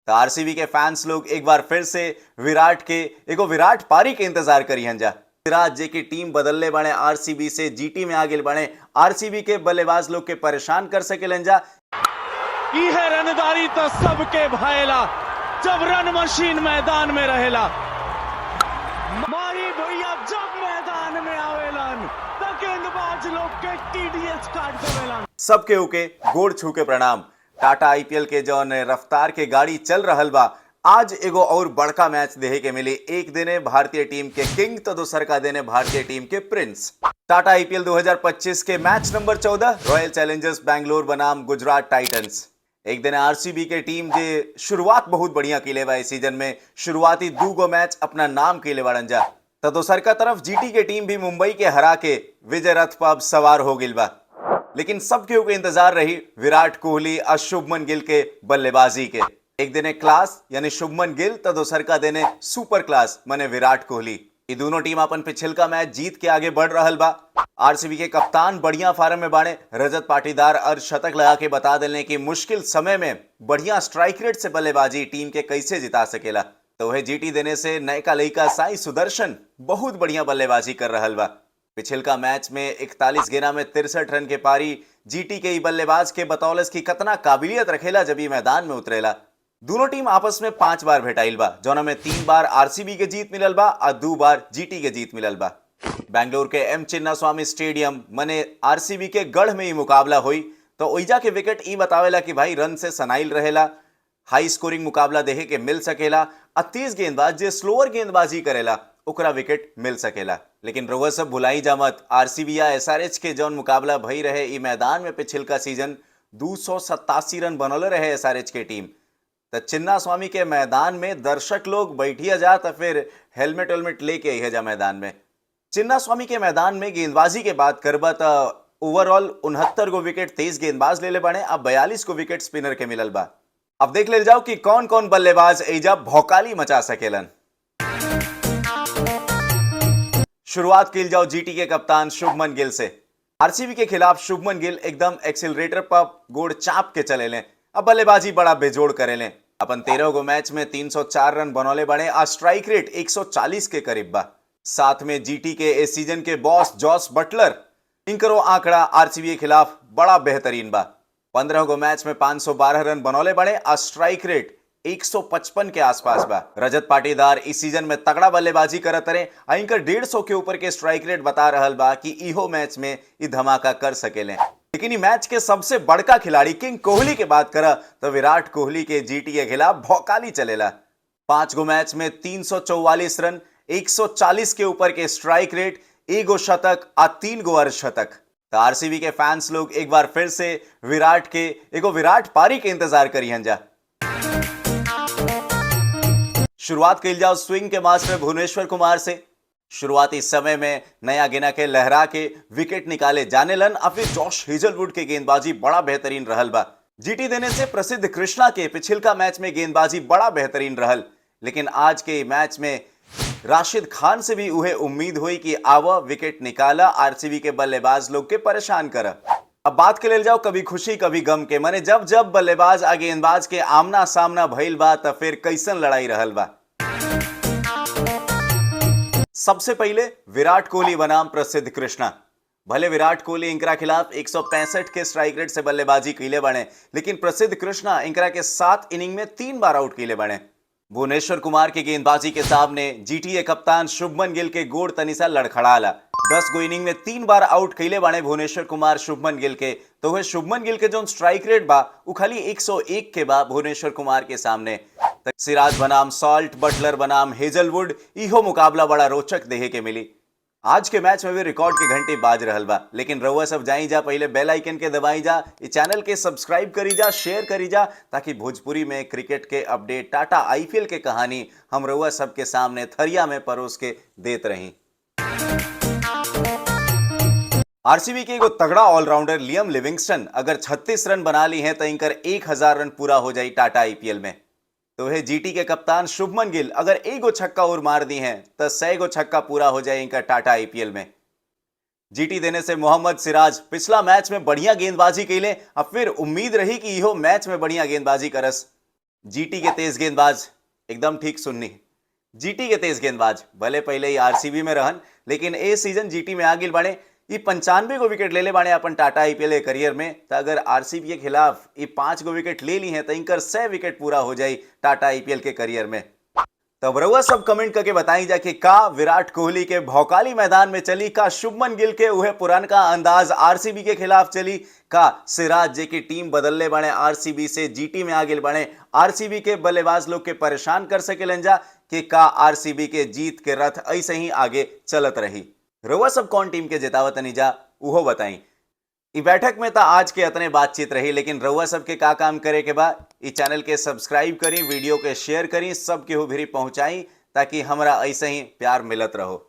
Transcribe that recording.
तो आरसीबी के फैंस लोग एक बार फिर से विराट पारी के इंतजार करिहन जा। सिराज जे की टीम बदलने बने आरसीबी से जीटी में आगे बने आरसीबी के बल्लेबाज लोग के परेशान कर सकेलन जा। है रनदारी तो सबके भाईला जब रन मशीन मैदान में रहेला। माही भैया जब मैदान में आवेलन तो गेंदबाज लोग के टीडीएस काट देवेलन। सबके उके गोड़ छू के प्रणाम। टाटा आईपीएल के जौन रफ्तार के गाड़ी चल रहल बा, आज एगो और बड़का मैच देखे के मिली। एक दिने भारतीय टीम के किंग तो दूसर का दिने भारतीय टीम के प्रिंस। टाटा आईपीएल 2025 के match number 14 royal Challengers Bangalore बनाम गुजरात टाइटंस। एक दिन आरसीबी के टीम जे शुरुआत बहुत बढ़िया की लेवा इस सीजन में, शुरुआती 2 गो मैच अपना नाम के ले बाड़न जा। तो दूसर का तरफ जीटी के टीम भी मुंबई के हरा के विजय रथ पर अब सवार हो गिल बा। लेकिन सबके के इंतजार रही विराट कोहली और शुभमन गिल के बल्लेबाजी के। एक दिने क्लास यानी शुभमन गिल तो दूसर का दिने सुपर क्लास माने विराट कोहली। ये दोनों टीम अपन पिछल का मैच जीत के आगे बढ़ रहल बा। आरसीबी के कप्तान बढ़िया फार्म में बाणे। रजत पाटीदार अर्धशतक लगा के बता देने की मुश्किल समय में बढ़िया स्ट्राइक रेट से बल्लेबाजी टीम के कैसे जिता सकेला। तो वह जीटी देने से नए का लड़का साई सुदर्शन बहुत बढ़िया बल्लेबाजी कर रहल बा। पिछल का मैच में 41 गेंदा में 63 रन के पारी जीटी के ही बल्लेबाज के बतौलस की कितना काबिलियत रखेला जब ये मैदान में उतरेला। दोनों टीम आपस में 5 बार भेटाइल बा, जौना में 3 बार आरसीबी के जीत मिलल बा और 2 बार जीटी के जीत मिलल बा। बैंगलोर के एम चिन्नास्वामी स्टेडियम मने आरसीबी के गढ़ में ही मुकाबला हुई। तो ओइजा के विकेट ई बतावेला कि भाई रन से सनाइल रहेला, हाई स्कोरिंग मुकाबला देखे के मिल सकेला। 30 गेंदबाज जे स्लोअर गेंदबाजी करेला ओकरा विकेट मिल सकेला। लेकिन रउआ सब भुलाई जा मत, आरसीबी या एसआरएच के जौन मुकाबला भई रहे ई मैदान में पिछल का सीजन 287 रन बनौले रहे एसआरएच के टीम। तो चिन्नास्वामी के मैदान में दर्शक लोग बैठिया जा तो फिर हेलमेट वेलमेट लेके आई है जा मैदान में। चिन्नास्वामी के मैदान में गेंदबाजी के बात करबा तो ओवरऑल 69 गो विकेट 23 गेंदबाज ले बने, अब 42 को विकेट स्पिनर के मिलल बा। अब देख ले जाओ कि कौन कौन बल्लेबाज एजा भौकाली मचा सकेलन। शुरुआत की जाओ जीटी के कप्तान शुभमन गिल से। आरसीबी के खिलाफ शुभमन गिल एकदम एक्सीलरेटर पर गोड़ चाप के चले लें। अब बल्लेबाजी बड़ा बेजोड़ करे लें। अपन 13 गो मैच में 304 रन बनौले बने और स्ट्राइक रेट 140 के करीब बा। साथ में जीटी के इस सीजन के बॉस जॉस बटलर इनकरो आंकड़ा आरसीबी के खिलाफ बड़ा बेहतरीन बा। 15 गो मैच में 512 रन बनौले बने और स्ट्राइक रेट 155 के आसपास बा। रजत पाटीदार इस सीजन में तगड़ा बल्लेबाजी करत रहे। इनकर 150 के ऊपर के स्ट्राइक रेट बता रहल बा कि इहो मैच में ये धमाका कर सकेले। लेकिन मैच के सबसे बड़का खिलाड़ी किंग कोहली के बात करा तो विराट कोहली के जीटी के खिलाफ भौकाली चलेला। 5 गो मैच में 344 रन, 140 के ऊपर के स्ट्राइक रेट, 1 गो शतक और 3 गो अर्धशतक। तो आरसीबी के फैंस लोग एक बार फिर से विराट पारी के इंतजार करिहन जा। शुरुआत कइल जाओ स्विंग के मास्टर भुवनेश्वर कुमार से। शुरुआती समय में नया गिना के लहरा के विकेट निकाले जाने लन और फिर जॉश हेजलवुड के गेंदबाजी बड़ा बेहतरीन रहल बा। जीटी देने से प्रसिद्ध कृष्णा के पिछिलका मैच में गेंदबाजी बड़ा बेहतरीन रहल। लेकिन आज के मैच में राशिद खान से भी उहे उम्मीद हुई कि आवा विकेट निकाला आरसीबी के बल्लेबाज लोग के परेशान करा। अब बात के ले जाओ कभी खुशी कभी गम के, माने जब जब बल्लेबाज आ गेंदबाज के आमना सामना भइल बा तो फिर कैसन लड़ाई रहल बा। सबसे पहले विराट कोहली बनाम प्रसिद्ध कृष्णा। भले विराट कोहली इनकरा खिलाफ 165 के स्ट्राइक रेट से बल्लेबाजी कैले बने, लेकिन प्रसिद्ध कृष्णा इनकरा के 7 इनिंग में 3 बार आउट कैले बने। भुवनेश्वर कुमार की गेंदबाजी के सामने जीटीए कप्तान शुभमन गिल के गोड़ तनिसा लड़खड़ाला। 10 गो इनिंग में 3 बार आउट कैले बने भुवनेश्वर कुमार शुभमन गिल के। तो वह शुभमन गिल के जो स्ट्राइक रेट बा वो खाली 101 के बा भुवनेश्वर कुमार के सामने। सिराज बनाम सॉल्ट, बटलर बनाम हेजलवुड, इहो मुकाबला बड़ा रोचक देखे के मिली। आज के मैच में भी रिकॉर्ड की घंटी बाज रहल बा। लेकिन रउआ सब जाई जा, पहले बेल आइकन के दबाई जा, इस चैनल के सब्सक्राइब करी जा, शेयर करी जा, ताकि भोजपुरी में क्रिकेट के अपडेट, टाटा आईपीएल के कहानी हम रउआ सबके सामने थरिया में परोस के देत रही। आरसीबी के एगो तगड़ा ऑलराउंडर लियम लिविंगस्टन अगर 36 रन बना ली हैं तो इनकर 1000 रन पूरा हो जाई टाटा आईपीएल में। तो वह जीटी के कप्तान शुभमन गिल अगर 1 गो छक्का और मार दी हैं तो 100 गो छक्का पूरा हो जाए इनका टाटा आईपीएल में। जीटी देने से मोहम्मद सिराज पिछला मैच में बढ़िया गेंदबाजी कैले, अब फिर उम्मीद रही कि इहो मैच में बढ़िया गेंदबाजी करस। जीटी के तेज गेंदबाज, एकदम ठीक सुननी, जीटी के तेज गेंदबाज भले पहले ही आरसीबी में रहन, लेकिन ए सीजन जीटी में आगिल बाड़े। ये 95 गो विकेट ले ले बाड़े अपन टाटा आईपीएल के करियर में। तो अगर आरसीबी के खिलाफ ये 5 गो विकेट ले ली हैं तो इनकर 100 विकेट पूरा हो जाए टाटा आईपीएल के करियर में। तब रउआ सब कमेंट करके बताई जा कि का विराट कोहली के भौकाली मैदान में चली, का शुभमन गिल के उहे पुरानका अंदाज आरसीबी के खिलाफ चली, का सिराज जे की टीम बदलले बने आरसीबी से जीटी में आगे बने आरसीबी के बल्लेबाज लोग के परेशान कर सकेलन जा, कि का आरसीबी के जीत के रथ ऐसे ही आगे चलत रही। रउआ सब कौन टीम के जितावत नहीं जा उहो बताई। ई बैठक में तो आज के अतने बातचीत रही, लेकिन रउआ सबके का काम करे के बाद इस चैनल के सब्सक्राइब करी, वीडियो के शेयर करी, सब केहू भी पहुंचाई, ताकि हमरा ऐसे ही प्यार मिलत रहो।